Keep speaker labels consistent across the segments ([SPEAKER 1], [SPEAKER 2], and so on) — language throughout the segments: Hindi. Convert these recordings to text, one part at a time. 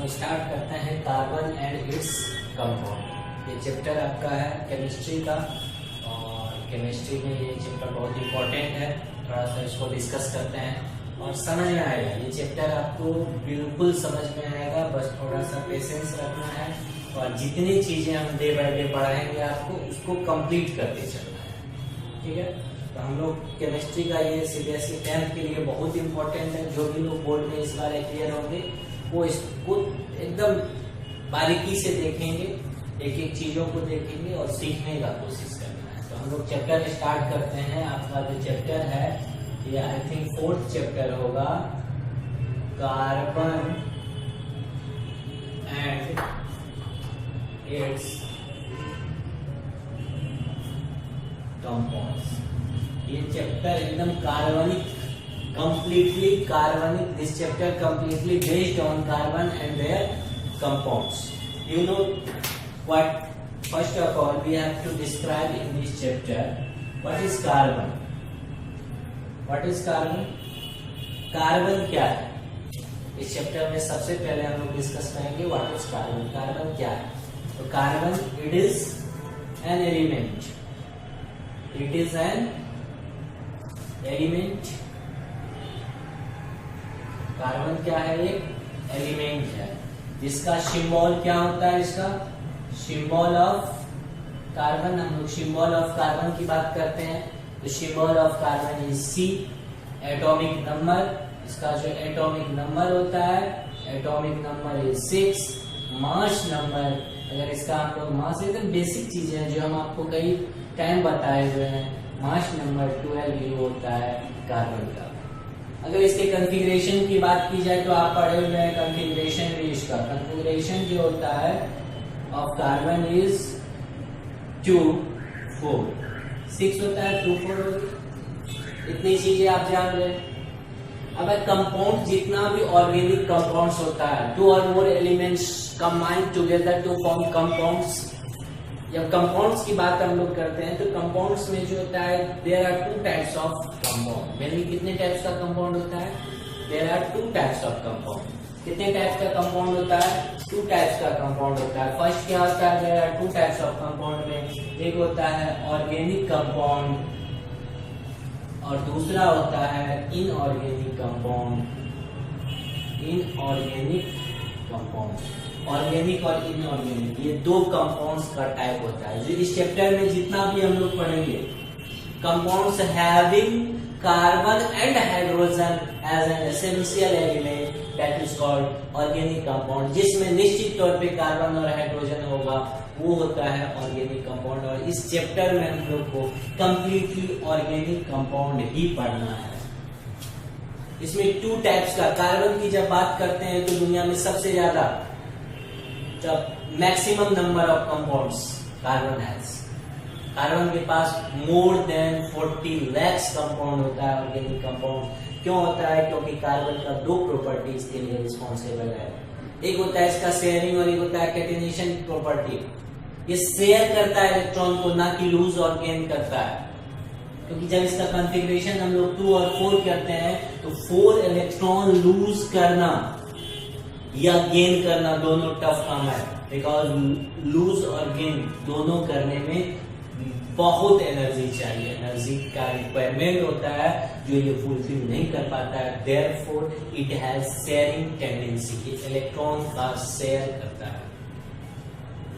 [SPEAKER 1] हम स्टार्ट करते हैं कार्बन एंड इट्स कंपाउंड। ये चैप्टर आपका है केमिस्ट्री का, और केमिस्ट्री में ये चैप्टर बहुत इंपॉर्टेंट है। थोड़ा सा इसको डिस्कस करते हैं और समझ में आएगा। ये चैप्टर आपको बिल्कुल समझ में आएगा, बस थोड़ा सा पेशेंस रखना है और जितनी चीजें हम डे बाय डे पढ़ाएंगे आपको उसको कंप्लीट करके चलना है, ठीक है। तो हम लोग केमिस्ट्री का ये सीबीएसई 10th के लिए बहुत इंपॉर्टेंट है। जो भी लोग बोर्ड में इस बार क्लियर होंगे वो इसको एकदम बारीकी से देखेंगे, एक एक चीजों को देखेंगे और सीखने का कोशिश करना है। तो हम लोग चैप्टर स्टार्ट करते हैं। आपका जो चैप्टर है ये आई थिंक 4th चैप्टर होगा, कार्बन एंड इट्स कंपाउंड्स। ये चैप्टर एकदम कार्बनिक, completely carbonic. This chapter completely based on carbon and their compounds. You know what? First of all, we have to describe in this chapter what is carbon. What is carbon? Carbon क्या है? इस चैप्टर में सबसे पहले हम लोग डिस्कस करेंगे व्हाट इज कार्बन। कार्बन क्या है? तो carbon it is an element. It is an element. Carbon क्या है? एक एलिमेंट है जिसका सिंबल क्या होता है? इसका सिंबल ऑफ कार्बन। हम लोग सिंबल ऑफ कार्बन की बात करते हैं तो symbol of carbon is C. Atomic number, इसका जो एटॉमिक नंबर होता है atomic number is 6। Mass number, अगर इसका हम लोग मास, एकदम बेसिक चीजें हैं जो हम आपको कई टाइम बताए हुए हैं। मास नंबर 12 होता है कार्बन का। अगर इसके कॉन्फ़िगरेशन की बात की जाए तो आप पढ़े हुए हैं कॉन्फ़िगरेशन भी। इसका कॉन्फ़िगरेशन जो होता है ऑफ कार्बन इज 2 4 6 होता है, 2 4 इतनी चीजें आप जान रहे हैं। अब कंपाउंड जितना भी ऑर्गेनिक कंपाउंड्स होता है, 2 और more elements combined together to form compounds. जब कंपाउंड्स की बात हम लोग करते हैं तो कंपाउंड्स में जो होता है there are 2 types of compound. Mainly कितने टाइप्स का कंपाउंड होता है? There are 2 types of compound. कितने टाइप्स का कंपाउंड होता है? 2 टाइप्स का कंपाउंड होता है। फर्स्ट क्या होता है? There are 2 types of compound में एक होता है ऑर्गेनिक कंपाउंड और दूसरा होता है inorganic compound. Inorganic compound, organic और इनऑर्गेनिक, ये 2 कंपाउंड्स का टाइप होता है। जो इस चैप्टर में जितना भी हम लोग पढ़ेंगे compounds having carbon and hydrogen as an essential element that is called organic compound. जिसमें निश्चित तौर पे कार्बन और हाइड्रोजन होगा वो होता है ऑर्गेनिक कंपाउंड। और इस चैप्टर में हम लोग को कंप्लीटली ऑर्गेनिक कंपाउंड ही पढ़ना है। इसमें 2 टाइप्स का कार्बन की जब बात करते हैं तो दुनिया में सबसे ज्यादा जब maximum number of compounds carbon has. Carbon के पास मोर देन 40 lakhs कंपाउंड होता है ऑर्गेनिक कंपाउंड। क्यों होता है? क्योंकि कार्बन का 2 प्रॉपर्टीज के लिए रिस्पॉन्सिबल है। एक होता है इसका शेयरिंग और एक होता है कैटेनेशन प्रॉपर्टी। ये शेयर करता है इलेक्ट्रॉन को, ना कि लूज और गेन करता है। क्योंकि जब इसका कॉन्फ़िगरेशन हम लोग 2 और 4 करते हैं तो 4 इलेक्ट्रॉन लूज करना या गेन करना दोनों टफ काम है। बिकॉज लूज और गेन दोनों करने में बहुत एनर्जी चाहिए, एनर्जी का रिक्वायरमेंट होता है जो ये फुलफिल नहीं कर पाता है। Therefore it has sharing tendency, electron का शेयर करता है।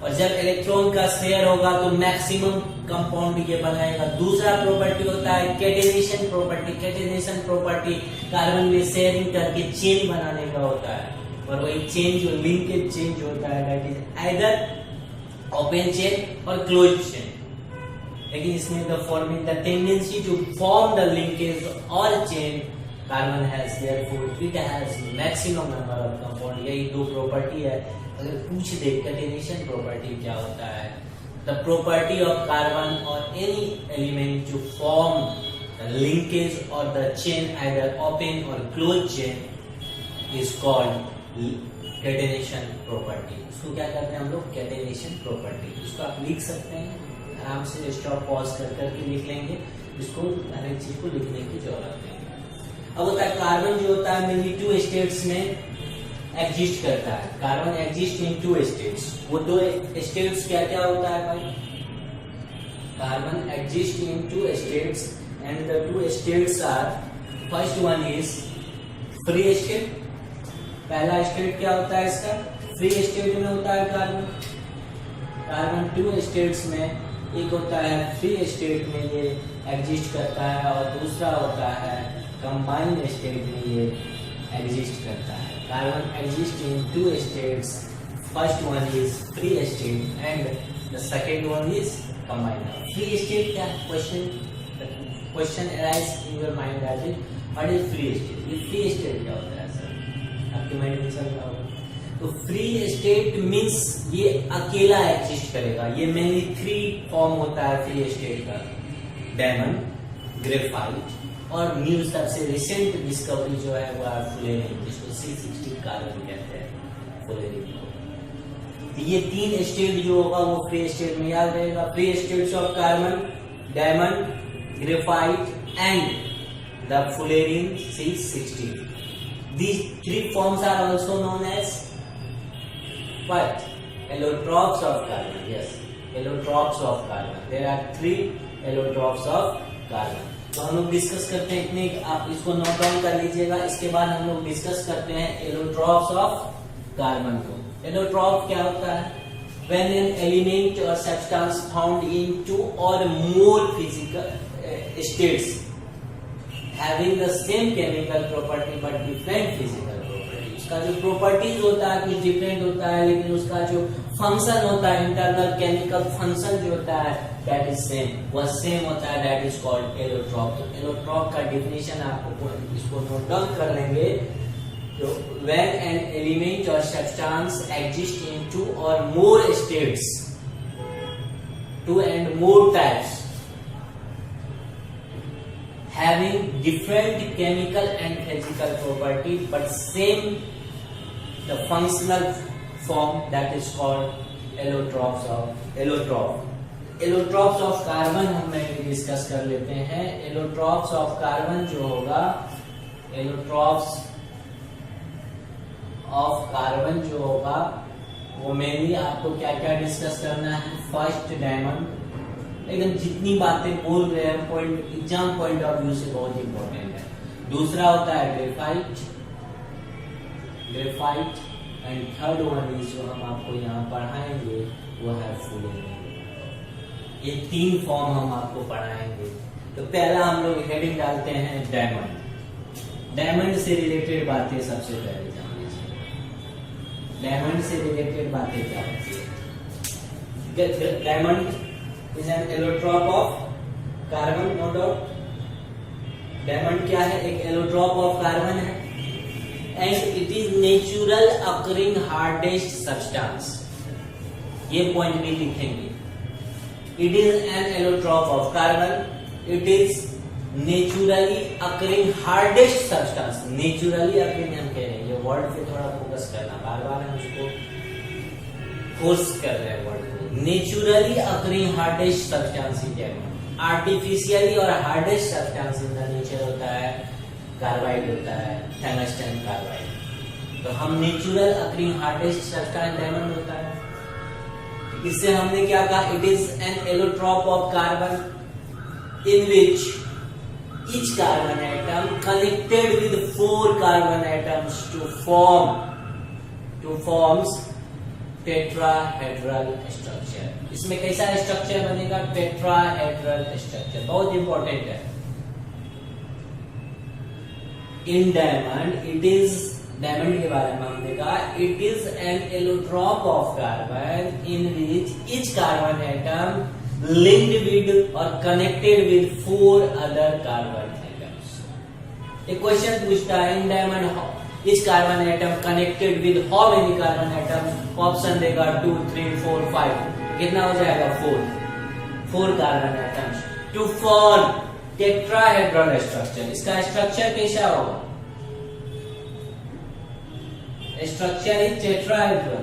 [SPEAKER 1] और जब इलेक्ट्रॉन का शेयर होगा तो मैक्सिमम कंपाउंड ये बनाएगा। दूसरा प्रॉपर्टी होता है catenation property. Catenation property carbon में शेयरिंग करके चेन बनाने का होता है। और वही चेन जो लिंकेज चेन होता है that is either open chain और क्लोज चेन। लेकिन इसमें the forming the tendency to form the linkage और chain carbon has, therefore it has maximum number of compound. यही 2 प्रॉपर्टी है। अगर पूछ दे कैटेनेशन प्रॉपर्टी क्या होता है, द प्रॉपर्टी ऑफ कार्बन और any element to form linkage और the chain either open or close chain is called catenation property. उसको क्या कहते हैं हम लोग? Catenation property. उसको आप लिख सकते हैं आराम से, स्टॉप पॉज कर करके लिख लेंगे। इसको हर एक चीज को लिखने की जरूरत नहीं है। अब होता है कार्बन जो होता है मेनली 2 स्टेट्स में एग्जिस्ट करता है, कार्बन एग्जिस्ट इन 2 स्टेट्स। वो 2 स्टेट्स क्या क्या होता है भाई? Carbon exist in 2 states and the 2 states are, first one is free state. पहला स्टेट क्या होता है इसका? फ्री स्टेट में होता है कार्बन। कार्बन 2 स्टेट्स में, एक होता है फ्री स्टेट में ये एग्जिस्ट करता है और दूसरा होता है कंबाइंड स्टेट में ये एग्जिस्ट करता है। Carbon exist in 2 states, first one is free state and the second one is combined. Free state क्या है? Question arise in your mind that is what is free state? ये फ्री स्टेट क्या होता है सर? आपके माइंड में चल रहा होगा। तो फ्री स्टेट मीन्स ये अकेला एग्जिस्ट करेगा। ये मेनली 3 फॉर्म होता है फ्री स्टेट का, डायमंड, ग्रेफाइट और न्यू सबसे रिसेंट डिस्कवरी जो है वो है फुलेरिन, जिसको C60 कार्बन कहते हैं, फुलेरिन को। ये 3 स्टेट जो होगा वो फ्री स्टेट में याद रहेगा। Free states of carbon, diamond, graphite and the fullerene C60. These 3 forms are also known as what? Allotropes of carbon. Yes, allotropes of carbon. There are 3 allotropes of carbon. तो हम लोग डिस्कस करते हैं इतने, आप इसको नोट डाउन कर लीजिएगा। इसके बाद हम लोग डिस्कस करते हैं एलोट्रॉप्स ऑफ कार्बन को। एलोट्रॉप क्या होता है? When an element or substance found in 2 or more physical states having the same chemical property but different physical property. उसका जो प्रॉपर्टीज होता है कुछ डिफरेंट होता है, लेकिन उसका जो फंक्शन होता है, इंटरनल केमिकल फंक्शन जो होता है दैट इज सेम, वह सेम होता है, दैट इज कॉल्ड एलोट्रॉप। तो एलोट्रॉप का डिफिनेशन आपको इसको नोट डाउन कर लेंगे। तो when an element or substance exists in 2 or more states, 2 and more types having different chemical and physical property but same the functional form, that is called allotropes of allotropes of carbon हम डिस्कस कर लेते हैं। allotropes of carbon जो होगा, allotropes ऑफ कार्बन जो होगा वो मेनली आपको क्या क्या डिस्कस करना है। फर्स्ट डायमंड, एकदम जितनी बातें बोल रहे हैं point, exam point of view से बहुत इंपॉर्टेंट है। दूसरा होता है graphite and third one is जो हम आपको यहाँ पढ़ाएंगे वो है फुलेरिन। ये 3 फॉर्म हम आपको पढ़ाएंगे। तो पहला हम लोग हेडिंग डालते हैं डायमंड। डायमंड से रिलेटेड बातें सबसे पहले जान लीजिए। डायमंड से रिलेटेड बातें क्या होती है? Diamond is an allotrope of carbon, no doubt. Diamond क्या है? एक एलोट्रॉप ऑफ कार्बन है and it is natural occurring hardest substance. ये पॉइंट भी लिखेंगे। It is an allotrope of carbon, it is naturally occurring hardest substance. Naturally occurring हम कह रहे हैं, ये वर्ड पे थोड़ा फोकस करना, बार बार हम उसको फोर्स कर रहे हैं वर्ड को। Naturally occurring hardest substance is diamond. Artificially और hardest substance in the nature होता है कार्बाइड, होता है टंगस्टन कार्बाइड। तो हम natural occurring hardest substance diamond होता है। इससे हमने क्या कहा? It is an allotrope of carbon in which each carbon atom connected with 4 carbon atoms to forms tetrahedral structure। इसमें कैसा स्ट्रक्चर बनेगा? टेट्राहेड्रल स्ट्रक्चर, बहुत इंपॉर्टेंट है। In diamond it is, diamond के बारे में हमने कहा, it is an allotrope of carbon in which each carbon atom linked with or connected with 4 other carbon atoms। एक क्वेश्चन पूछता है इन डायमंड इस carbon atom connected with how many carbon atom? Option देगा 2, 3, 4, 5। कितना हो जाएगा? 4 carbon atoms to form tetrahedral structure. इसका स्ट्रक्चर कैसा होगा? Structure is tetrahedral,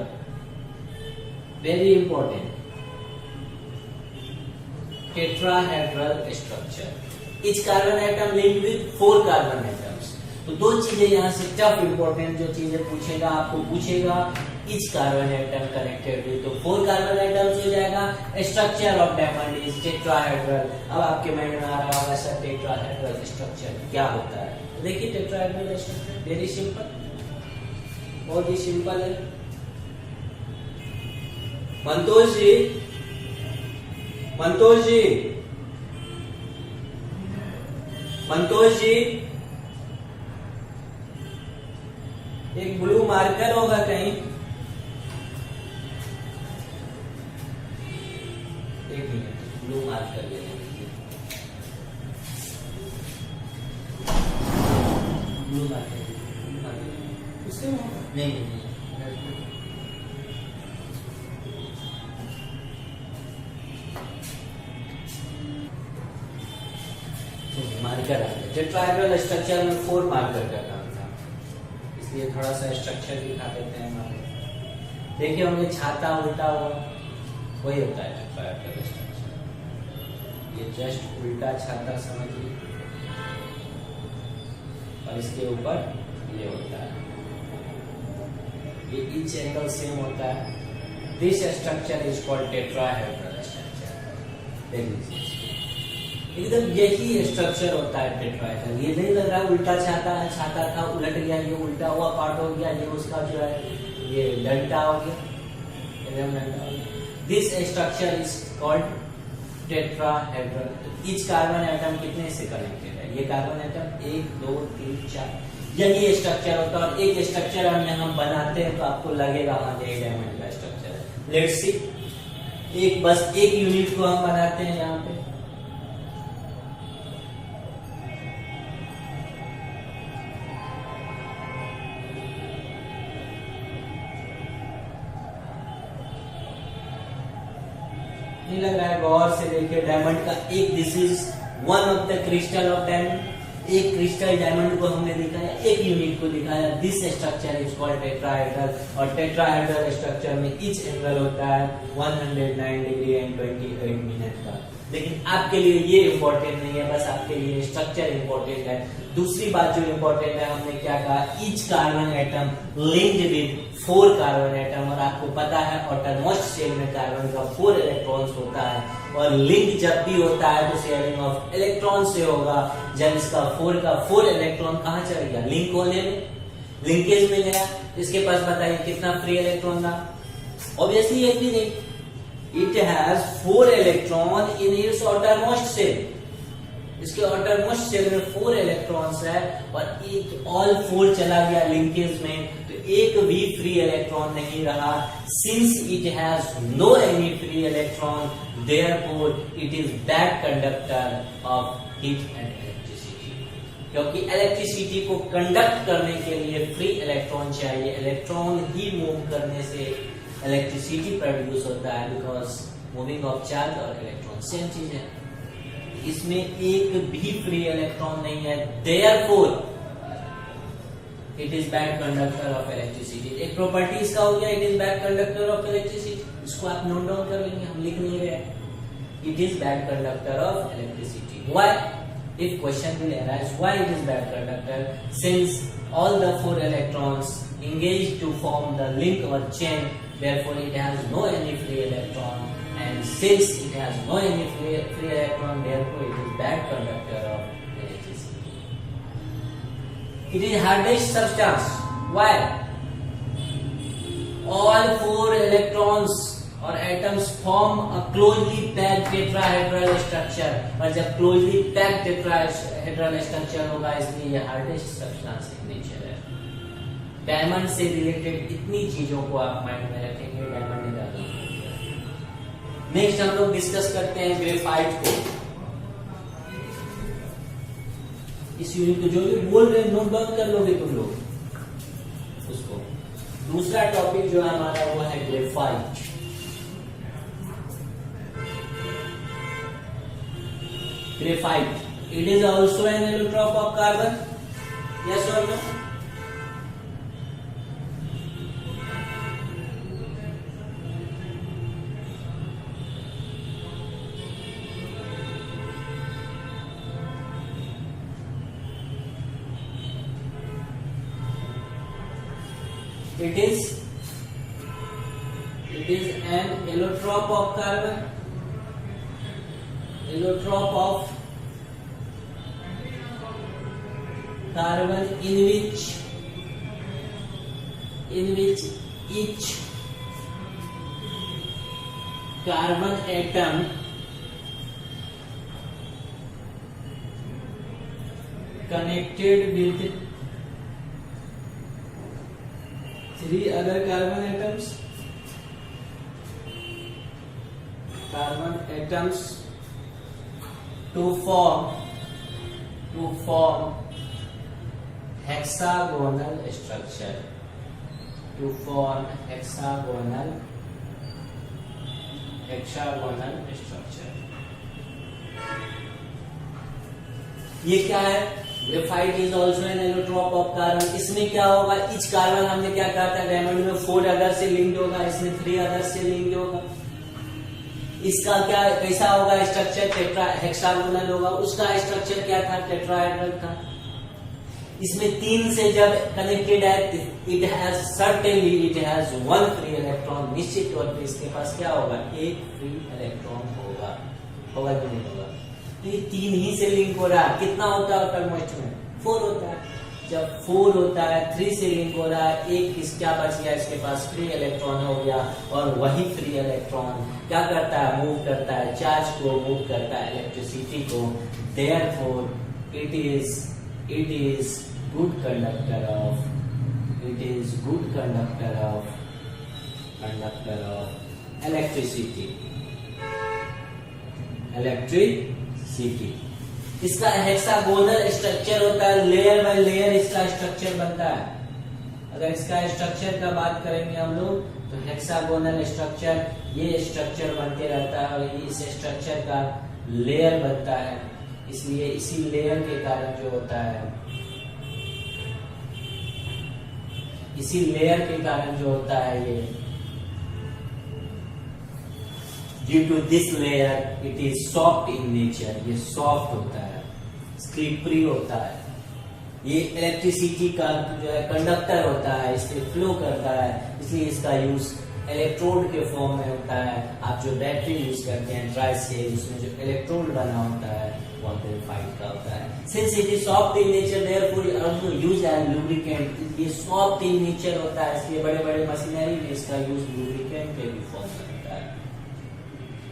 [SPEAKER 1] very important. tetrahedral structure, each carbon atom linked with 4 carbon atoms। तो दो चीजें यहाँ से टफ इंपॉर्टेंट जो चीजें पूछेगा, आपको पूछेगा each carbon atom connected with, तो 4 कार्बन एटम्स हो जाएगा। Structure of diamond is tetrahedral. अब आपके माइंड में आ रहा होगा सर टेट्राहेड्रल स्ट्रक्चर क्या होता है? देखिए टेट्राहेड्रल स्ट्रक्चर वेरी सिंपल, बहुत ही सिंपल है। मंतोष जी, मंतोष जी, मंतोष जी, एक ब्लू मार्कर होगा कहीं, एक मिनट ब्लू मार्कर ले लीजिए, ब्लू मार्कर उससे नहीं नहीं मार्कर आ गया। टेट्राहेड्रल स्ट्रक्चर में 4 मार्कर का काम था, इसलिए थोड़ा सा स्ट्रक्चर दिखा देते हैं हमारे। देखिए होंगे छाता उल्टा हुआ, वही होता है टेट्राहेड्रल स्ट्रक्चर। ये जस्ट उल्टा छाता समझिए, और इसके ऊपर ये होता है, ये ईच एंगल सेम होता है। This structure is called tetrahedral structure. देख लीजिए एकदम यही स्ट्रक्चर होता है टेट्राहेड्रल। ये नहीं लग रहा उल्टा छाता है, छाता था उलट गया, ये उल्टा हुआ पार्ट हो गया, ये उसका जो है ये डंडा हो गया, एकदम डंडा हो गया। This structure is called tetrahedral. Each carbon atom कितने से कनेक्टेड है? ये कार्बन एटम 1 2 3 4, यही स्ट्रक्चर होता है। और एक स्ट्रक्चर हम बनाते हैं तो आपको लगेगा हाँ ये डायमंड का स्ट्रक्चर है। लेट्स सी, एक बस एक यूनिट को हम बनाते हैं यहाँ पे। नहीं लग रहा है, गौर से देखिए डायमंड का एक, this is one of the crystal of diamond. एक क्रिस्टल डायमंड को हमने दिखाया, एक यूनिट को दिखाया। This structure is called tetrahedral. और टेट्राहेड्रल स्ट्रक्चर में ईच एंगल होता है 109 डिग्री एंड 28 मिनट का। लेकिन आपके लिए ये इंपॉर्टेंट नहीं है, बस आपके लिए स्ट्रक्चर इंपॉर्टेंट है। दूसरी बात जो इंपॉर्टेंट है, हमने क्या कहा, each carbon atom linked with 4 carbon atom. और आपको पता है आउटरमोस्ट शेल में कार्बन का 4 इलेक्ट्रॉन्स होता है, और लिंक जब भी होता है तो शेयरिंग ऑफ इलेक्ट्रॉन से होगा। जब इसका 4 का 4 इलेक्ट्रॉन कहाँ चल गया? लिंक होने में, लिंकेज में गया। इसके पास बताइए कितना फ्री इलेक्ट्रॉन था? ऑब्वियसली एक भी नहीं। It has 4 electron in its outermost shell. इसके outermost shell में 4 इलेक्ट्रॉन्स है, और एक ऑल 4 चला गया लिंकेज में, तो एक भी फ्री इलेक्ट्रॉन नहीं रहा। Since it has no any free electron, therefore it is bad conductor of heat and electricity. क्योंकि इलेक्ट्रिसिटी को कंडक्ट करने के लिए फ्री इलेक्ट्रॉन चाहिए। इलेक्ट्रॉन ही मूव करने से इलेक्ट्रिसिटी प्रोड्यूस होता है, बिकॉज मूविंग ऑफ चार्ज और इलेक्ट्रॉन सेम चीज है। इसमें एक भी फ्री इलेक्ट्रॉन नहीं है, therefore it is bad conductor of electricity. एक प्रॉपर्टी इसका हो गया, it is bad conductor of electricity. इसको आप नोट डाउन कर लेंगे, हम लिख नहीं रहे। It is bad conductor of electricity. Why? If question will arise, why it is bad conductor? Since all the 4 electrons engaged to form the link or chain, therefore it has no any free electron, and since it has no any free electron, therefore it is bad conductor of electricity. It is hardest substance. Why? All 4 electrons और atoms form a closely packed tetrahedral structure. और जब क्लोजली पैक्ड टेट्राहेड्रल स्ट्रक्चर होगा, इसलिए ये हार्डेस्ट सब्सटेंस इन नेचर है। डायमंड से रिलेटेड इतनी चीजों को आप माइंड में रखेंगे, डायमंड निकालेंगे। नेक्स्ट हम लोग डिस्कस करते हैं ग्रेफाइट को। इस यूनिट को जो भी बोल रहे हैं नोट डाउन कर लोगे तुम लोग उसको। दूसरा टॉपिक जो हमारा वो है graphite. Graphite. It is also an allotrope of carbon. Yes or no? It is an allotrope of carbon. Allotrope of carbon in which each carbon atom connected with 3 other carbon atoms to form hexagonal structure. ये क्या है? Graphite is also an allotrope of carbon. इसमें क्या होगा? इच कार्बन हमने क्या कहा था? डायमंड में 4 अदर से लिंक्ड होगा, इसमें 3 अदर से लिंक्ड होगा. इसका क्या कैसा होगा स्ट्रक्चर? टेट्रा हेक्सागोनल होगा. उसका स्ट्रक्चर क्या था? टेट्राहेड्रल था. इसमें 3 से जब कनेक्टेड है, it has certainly it has 1 free electron. निश्चित तौर पे इसके पास क्या होगा? 1 फ्री इलेक्ट्रॉन होगा कि नहीं होगा? ये 3 ही से लिंक हो रहा है. कितना होता है टर्मोस्ट में? 4 होता है. जब 4 होता है, 3 से लिंक हो रहा है, एक क्या बच गया? इसके पास फ्री इलेक्ट्रॉन हो गया. और वही फ्री इलेक्ट्रॉन क्या करता है? मूव करता है, चार्ज को मूव करता है, इलेक्ट्रिसिटी को. Therefore it is good conductor of electricity. इसका हेक्सागोनल स्ट्रक्चर होता है. लेयर बाय लेयर इसका स्ट्रक्चर बनता है. अगर इसका स्ट्रक्चर का बात करेंगे हम लोग तो हेक्सागोनल स्ट्रक्चर, ये स्ट्रक्चर बनते रहता है और इस स्ट्रक्चर का लेयर बनता है. इसलिए इसी लेयर के कारण जो होता है, इसी लेयर के कारण जो होता है, ये due to this layer it is soft in nature. ये सॉफ्ट होता है, स्लिपरी होता है. ये इलेक्ट्रिसिटी का जो है कंडक्टर होता है, इसलिए फ्लो करता है. इसलिए इसका यूज इलेक्ट्रोड के फॉर्म में होता है. आप जो बैटरी यूज करते हैं ड्राई सेल, उसमें जो इलेक्ट्रोड बना होता है वो ग्रेफाइट का होता है. Since it is soft in nature therefore it also used as lubricant. ये सॉफ्ट इन नेचर होता है, इसलिए बड़े बड़े मशीनरी में इसका यूज लुब्रिकेंट के भी फॉर्म में होता है.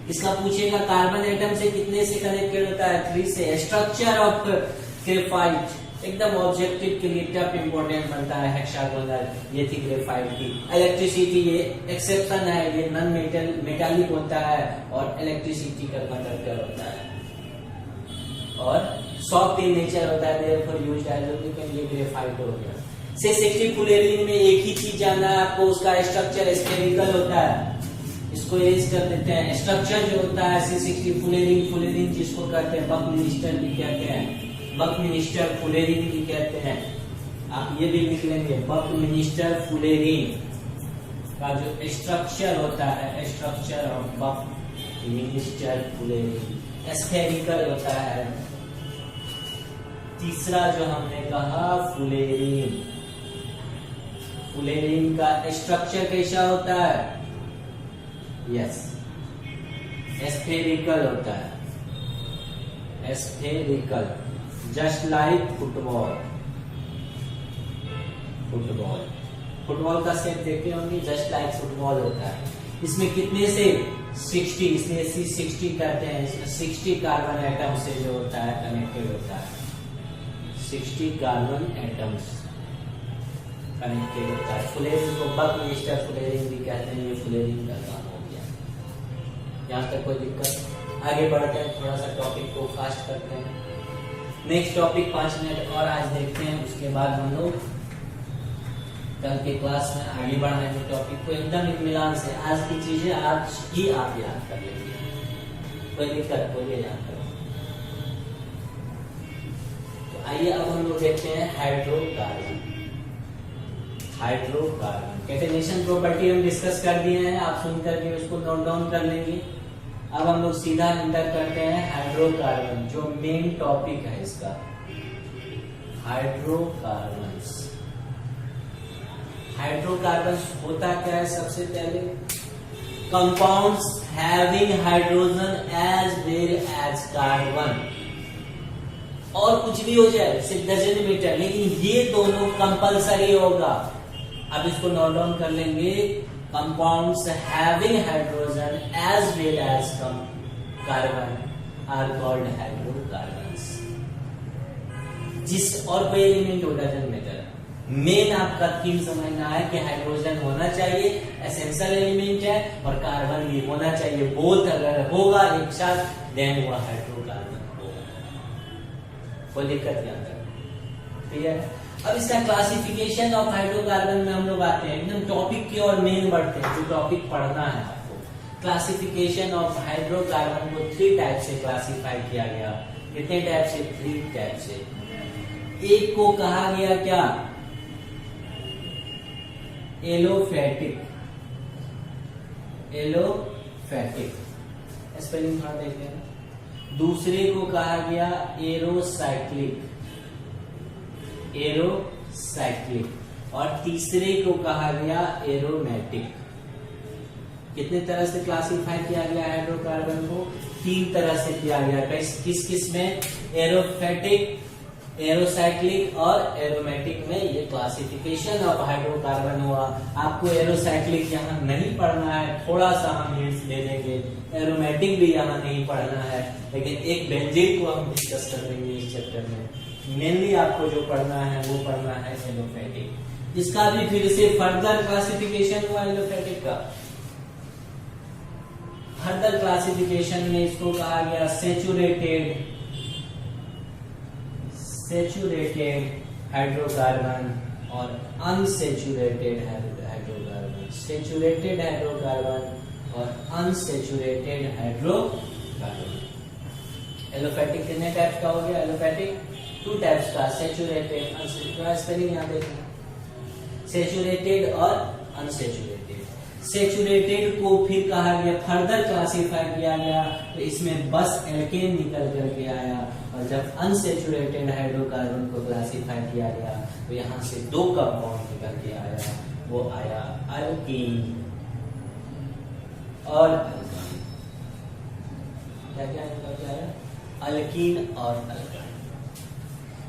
[SPEAKER 1] इसका पूछेगा कार्बन एटम से कितने से कनेक्टेड होता है? 3 से. स्ट्रक्चर ऑफ ग्रेफाइट एकदम ऑब्जेक्टिव के लिए टफ इंपॉर्टेंट बनता है. हेक्सागोनल ये थी ग्रेफाइट की. इलेक्ट्रिसिटी ये एक्सेप्शन है, ये नॉन मेटालिक होता है और इलेक्ट्रिसिटी का कंडक्टर होता है और सॉफ्ट इन नेचर होता है. Therefore used as lubricant. ये ग्रेफाइट हो गया. C60 फुलेरिन में एक ही चीज जानना है आपको, उसका स्ट्रक्चर स्फेरिकल होता है. इसको एज कर देते हैं. स्ट्रक्चर जो होता है C60 फुलेरिन जिसको कहते हैं बकमिनिस्टर भी कहते हैं, बकमिनिस्टर फुलेरिन भी कहते हैं. आप ये भी लिख लेंगे, बकमिनिस्टर फुलेरिन का जो स्ट्रक्चर होता है, स्ट्रक्चर ऑफ बकमिनिस्टर फुलेरिन स्फेरिकल होता है. तीसरा जो हमने कहा फुलेरिन का स्ट्रक्चर कैसा होता है? यस, स्फेरिकल होता है. स्फेरिकल, जस्ट लाइक फुटबॉल का शेप देखते होंगे, जस्ट लाइक फुटबॉल होता है. इसमें कितने से? 60, इसलिए C60 कहते हैं. इसमें 60 कार्बन एटम से जो होता है कनेक्टेड होता है. 60 कार्बन एटम्स कनेक्टेड होता है. फुलेरिन को बकमिनिस्टर फुलेरिन भी कहते हैं. ये फुलेरिन का काम हो गया. यहाँ तक कोई दिक्कत? आगे बढ़ते हैं, थोड़ा सा टॉपिक को फास्ट करते हैं. नेक्स्ट टॉपिक 5 मिनट और आज देखते हैं, उसके बाद हम लोग कल के क्लास में आगे बढ़ाएंगे टॉपिक को एकदम इत्मीनान से. आज की चीजें आज ही आप याद कर लेंगे, कोई दिक्कत बोलिए याद करो. तो आइए अब हम लोग देखते हैं हाइड्रोकार्बन. कैटेनेशन प्रॉपर्टी हम डिस्कस कर दिए हैं, आप सुन करके उसको नोट डाउन कर लेंगे. अब हम लोग सीधा इंटर करते हैं हाइड्रोकार्बन, जो मेन टॉपिक है इसका. हाइड्रोकार्बन होता क्या है? सबसे पहले compounds having hydrogen as well as carbon, और कुछ भी हो जाए सिर्फ डजन मीटर, लेकिन ये दोनों कंपलसरी होगा। अब इसको नोट डाउन कर लेंगे। Compounds having hydrogen as well as carbon are called hydrocarbons. जिस और कोई एलिमेंट हो डजन मीटर, मेन आपका थीम समझना है कि हाइड्रोजन होना चाहिए, एसेंशियल एलिमेंट है, और कार्बन भी होना चाहिए। बोथ अगर होगा एक साथ देन वो हाइड्रोकार्बन होगा। कोई दिक्कत नहीं आता, क्लियर है? अब इसका क्लासिफिकेशन ऑफ हाइड्रोकार्बन में हम लोग आते हैं, एकदम टॉपिक की और मेन बढ़ते हैं, जो टॉपिक पढ़ना है आपको। क्लासिफिकेशन ऑफ हाइड्रोकार्बन को 3 टाइप से क्लासिफाई किया गया। कितने टाइप से? 3 टाइप से। एक को कहा गया क्या? एलोफेटिक। एलोफेटिक स्पेलिंग थोड़ा देख लेना। दूसरे को कहा गया एरोसाइक्लिक। एरोसाइक्लिक। और तीसरे को कहा गया एरोमेटिक। कितने तरह से क्लासिफाई किया गया हाइड्रोकार्बन को? 3 तरह से किया गया। किस किस में? एरोफेटिक, एरोसाइक्लिक और एरोमेटिक में ये क्लासिफिकेशन ऑफ हाइड्रोकार्बन हुआ। आपको एरोसाइक्लिक यहाँ नहीं पढ़ना है, थोड़ा सा हम हिंट्स दे देंगे। एरोमेटिक भी यहाँ नहीं पढ़ना है, लेकिन एक बेंजीन को हम डिस्कस कर देंगे इस चैप्टर में। मेनली आपको जो पढ़ना है वो पढ़ना है एलोफेटिक। इसका भी फिर से फर्दर क्लासिफिकेशन हुआ एलोफेटिक का। फर्दर क्लासिफिकेशन में इसको कहा गया सैचुरेटेड हाइड्रोकार्बन और अनसैचुरेटेड हाइड्रोकार्बन। सैचुरेटेड हाइड्रोकार्बन और अनसैचुरेटेड हाइड्रोकार्बन। एलोफेटिक कितने टाइप्स का हो गया? एलोफेटिक 2 टाइप्स का, सैचुरेटेड, अनसैचुरेटेड। स्पेलिंग यहाँ देखना, सैचुरेटेड और अनसैचुरेटेड। सैचुरेटेड को फिर कहा गया, फर्दर क्लासिफाई किया गया, तो इसमें बस एल्केन निकल करके आया। और जब अनसैचुरेटेड हाइड्रोकार्बन को क्लासिफाई किया गया तो यहाँ से 2 कंपाउंड निकल के आया, वो आया अल्कीन और अल्काइन। क्या क्या निकल के आया? अल्कीन और अल्काइन।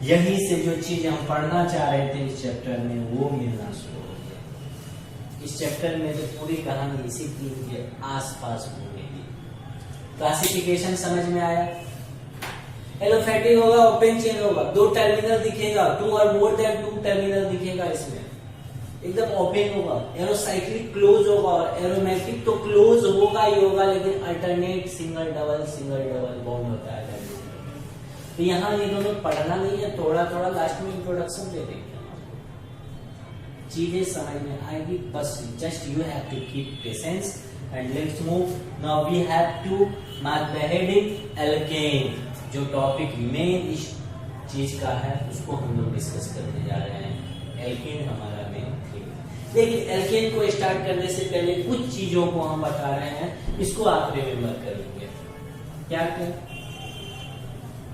[SPEAKER 1] यही से जो चीज हम पढ़ना चाह रहे थे इस चैप्टर में वो मिलना शुरू हो गया। इस चैप्टर में जो पूरी कहानी इसी थीम के आसपास घूमेगी। क्लासिफिकेशन समझ में आया? एलोफेटिक होगा, ओपन चेन होगा, 2 टर्मिनल दिखेगा, 2 और मोर देन 2 टर्मिनल दिखेगा, इसमें एकदम ओपन होगा। एरोसाइक्लिक क्लोज होगा और एरोमेटिक तो क्लोज होगा ही होगा, लेकिन अल्टरनेट सिंगल डबल बॉन्ड होता है। तो यहाँ ये दोनों पढ़ना नहीं है, थोड़ा थोड़ा लास्ट में इंट्रोडक्शन दे देंगे, चीजें समझ में आएगी। बस just you have to keep patience and let's move. Now we have to mark the heading alkane. जो टॉपिक मेन इस चीज का है उसको हम लोग डिस्कस करने जा रहे हैं। एल्केन हमारा मेन थीम। लेकिन एल्केन को स्टार्ट करने से पहले कुछ चीजों को हम बता रहे हैं, इसको आप रिमेम्बर करेंगे। क्या क्या?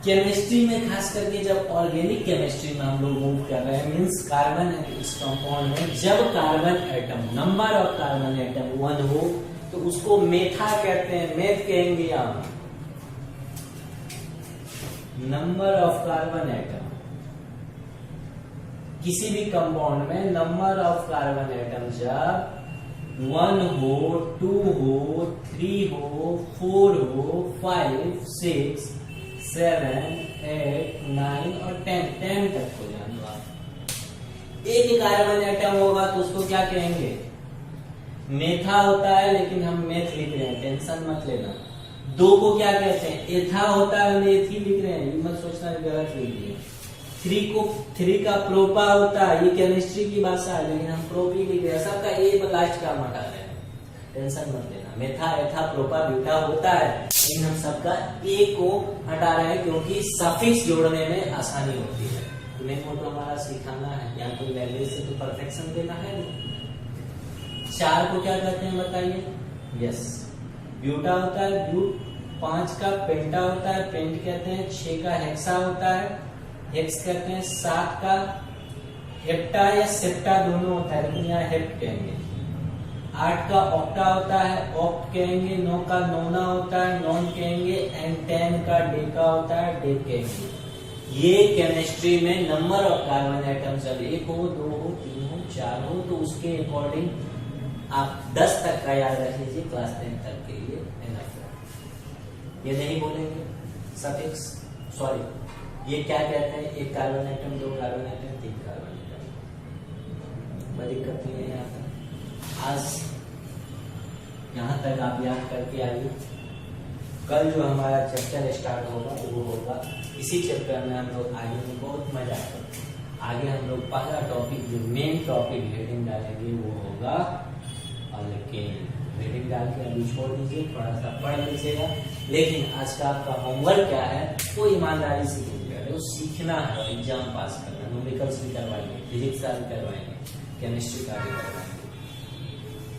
[SPEAKER 1] केमिस्ट्री में खास करके जब ऑर्गेनिक केमिस्ट्री में हम लोग मूव कर रहे हैं, मींस कार्बन एंड इस कंपाउंड में जब carbon atom, number of carbon atom 1 हो तो उसको मेथा कहते हैं। मेथ कहेंगे आप, नंबर ऑफ कार्बन एटम। किसी भी कंपाउंड में नंबर ऑफ कार्बन एटम जब 1 हो, 2 हो, 3 हो, 4 हो, 5, 6, 7, 8, 9 और 10 तक हो जाएंगे आप। एक कार्बन एटम होगा तो उसको क्या कहेंगे? मेथा होता है, लेकिन हम मेथ लिख रहे हैं, टेंशन मत लेना। 2 को क्या कहते हैं? एथा होता है, हम एथी लिख रहे हैं, ये मत सोचना गलत लिख दिए। 3 का प्रोपा होता है, ये केमिस्ट्री की भाषा है, लेकिन हम प्रोपी लिख रहे हैं। सबका ए लास्ट का हटा रहे हैं, टेंशन मत लेना। मेथा, एथा, प्रोपा, ब्यूटा होता है, लेकिन हम सबका ए को हटा रहे हैं क्योंकि सफिक्स जोड़ने में आसानी होती है। मेन मोटो हमारा सिखाना है, या तो लैंग्वेज से तो परफेक्शन देना है। 4 को क्या कहते हैं बताइए? यस, ब्यूटा होता है, ब्यूट। 5 का पेंटा होता है, पेंट कहते हैं। 6 का हेक्सा होता है, हेक्स कहते हैं। 7 का हेप्टा या सेप्टा दोनों होता है, लेकिन यहाँ हेप्ट कहेंगे। 8 का ऑक्टा होता है, ऑक्ट कहेंगे। 9 का नोना होता है, नॉन कहेंगे। एंड 10 का डेका होता है, डेक कहेंगे। ये केमिस्ट्री में नंबर ऑफ कार्बन एटम्स अब 1 हो, 2 हो, 3 हो, 4 हो, तो उसके अकॉर्डिंग आप 10 तक का याद रख लीजिए, क्लास 10 तक के लिए इनफ है। ये नहीं बोलेंगे सफिक्स, सॉरी ये क्या कहते हैं, 1 carbon atom, 2 carbon atom, 3 carbon atom, कोई दिक्कत नहीं है यहाँ पर। आज यहाँ तक आप याद करके आइए। कल जो हमारा चैप्टर स्टार्ट होगा वो होगा, इसी चैप्टर में हम लोग आगे में बहुत मजा आएगा। आगे हम लोग पहला टॉपिक, जो मेन टॉपिक हेडिंग डालेंगे वो होगा अल्केन। हेडिंग डाल के अभी छोड़ दीजिए, थोड़ा सा पढ़ लीजिएगा। लेकिन आज का आपका होमवर्क क्या है, वो ईमानदारी से कीजिएगा, वो सीखना है और एग्जाम पास करना। न्यूमेरिकल्स भी करवाएंगे, फिजिक्स का भी करवाएंगे, केमिस्ट्री का भी करवाएंगे,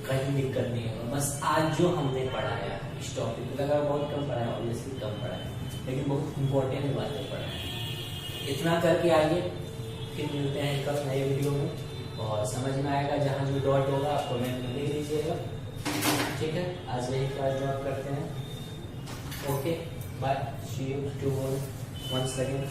[SPEAKER 1] कहीं दिक्कत नहीं होगा। बस आज जो हमने पढ़ाया इस टॉपिक को, लगा बहुत कम पढ़ाया, ऑब्वियसली कम पढ़ाया, लेकिन बहुत इंपॉर्टेंट बातें पढ़ाए। इतना करके आइए, फिर मिलते हैं कल नए वीडियो में। और समझ में आएगा, जहाँ जो डॉट होगा आप कमेंट में लिख लीजिएगा, ठीक है। आज यही क्लास ड्रॉप करते हैं। Okay, bye, see you tomorrow once again.